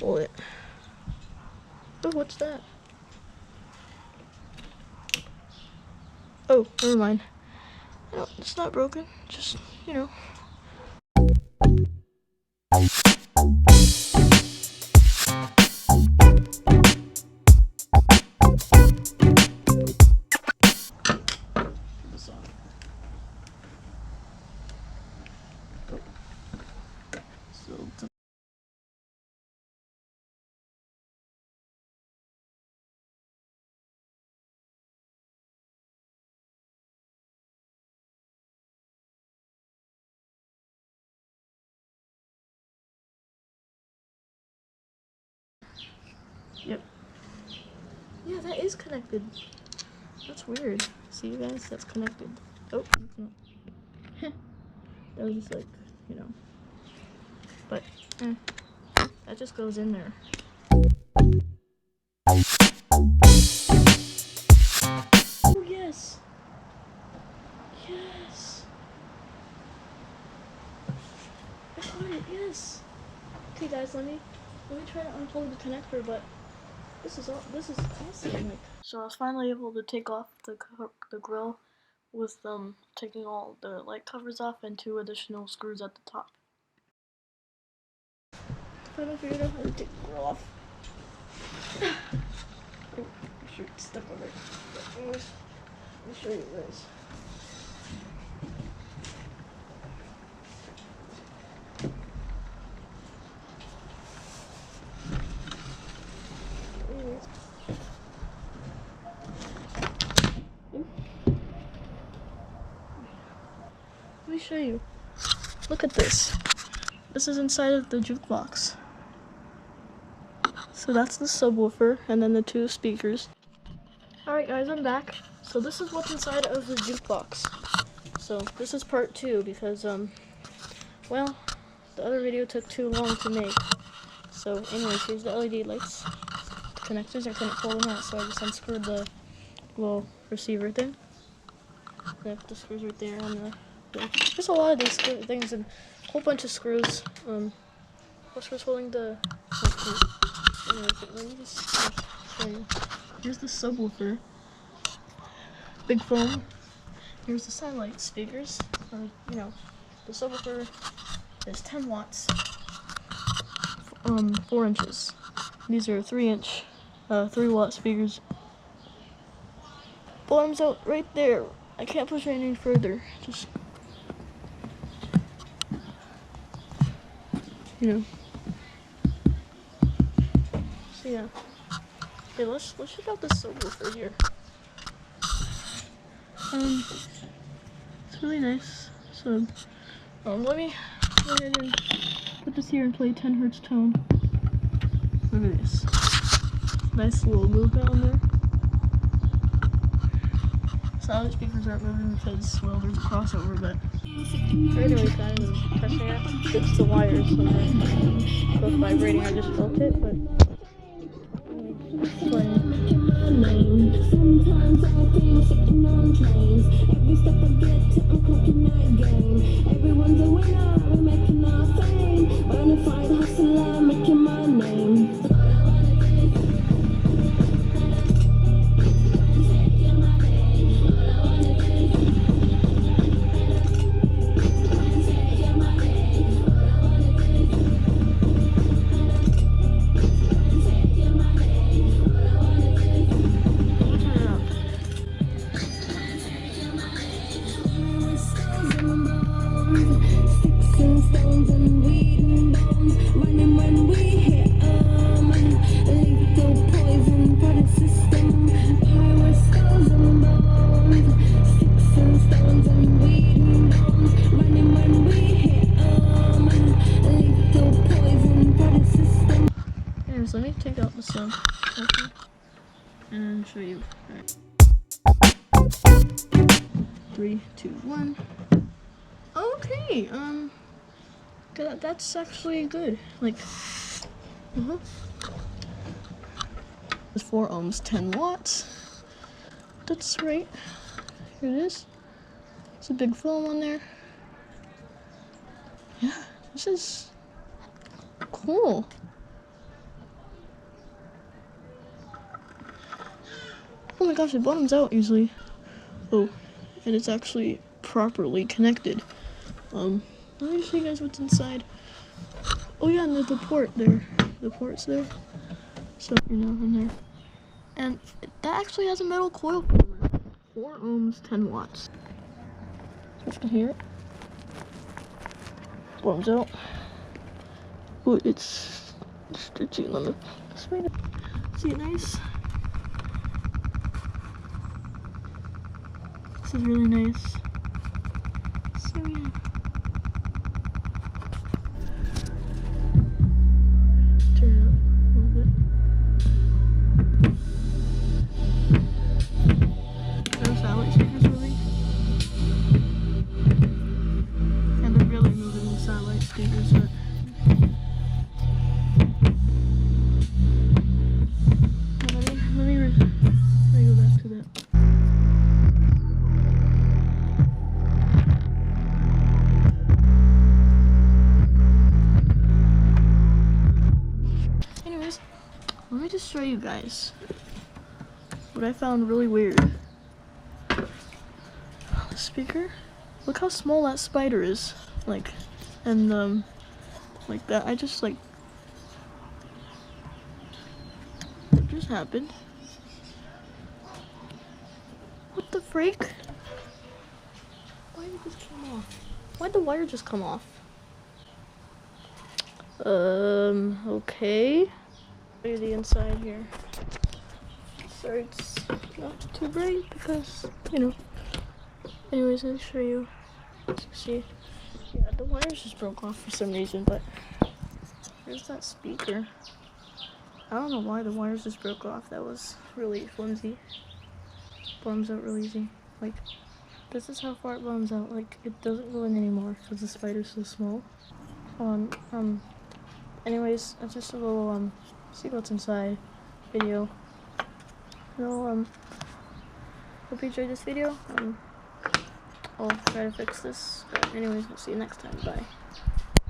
pull it. Oh, what's that? Oh, never mind. No, it's not broken. Just, you know. Yep. Yeah, that is connected. That's weird. See, you guys, that's connected. Oh, that was just like, you know. But, that just goes in there. Oh, yes. Yes. I got it, yes. Okay, guys, let me try to unplug the connector, but this is awesome. Like, so I was finally able to take off the grill with taking all the light covers off and 2 additional screws at the top. Finally figured out how to take the grill off. Oh, I should step on it. But anyways, let me show you guys. Let me show you. Look at this. This is inside of the jukebox. So that's the subwoofer and then the 2 speakers. Alright guys, I'm back. So this is what's inside of the jukebox. So this is part 2 because, well, the other video took too long to make. So anyways, here's the LED lights. The connectors, I couldn't pull them out, so I just unscrewed the little receiver thing. The screws right there on the... There's a lot of these things and a whole bunch of screws. What's holding the... Anyways, let me just show you. Here's the subwoofer. Big foam. Here's the satellite speakers. Or, you know, the subwoofer is 10 watts. 4 inches. These are 3-inch, 3-watt speakers. Bottom's out right there. I can't push it any further. Just, you know. So yeah. Okay, let's check out this subwoofer here. It's really nice. So, let me go ahead and put this here and play 10 hertz tone. Look at this. Nice little movement on there. Solid speakers aren't moving because, well, there's a crossover, but I really kind of pressing it. It's the wires, so they're both vibrating. I just felt it, but sometimes I feel sitting on planes. Every step I get to, I'm clocking that game. Everyone's a winner, we're making our fame. Bonafide hustler, making my name. Let me take out the sub and show you. Right. 3, 2, 1. Okay, that's actually good. Like, It's 4 ohms, 10 watts. That's right. Here it is. It's a big foam on there. Yeah, this is cool. my gosh, it bottoms out usually. Oh, and it's actually properly connected. Let me show you guys what's inside. Oh yeah, and there's the port there. The port's there. So, in there. And that actually has a metal coil former. 4 ohms, 10 watts. So you can hear it. Bottoms out. Oh, it's stretchy. Let me spin it. See it nice? This is really nice. So yeah. Turn it up a little bit. Those satellite speakers really. And they're really moving the satellite speakers, but let me go back to that. Anyways, let me just show you guys what I found really weird. The speaker, look how small that spider is. Like, and like that. I just like, it just happened. What the freak? Why did it just come off? Why'd the wire just come off? Okay. Show you the inside here. Sorry, it's not too bright because, Anyways, I'll show you. As you see, yeah, the wires just broke off for some reason, but there's that speaker. I don't know why the wires just broke off. That was really flimsy. Bottoms out really easy. Like, this is how far it bottoms out. Like, it doesn't go in anymore because the spider's so small. Anyways, it's just a little, see what's inside video. So, hope you enjoyed this video. I'll try to fix this. But anyways, I'll see you next time. Bye.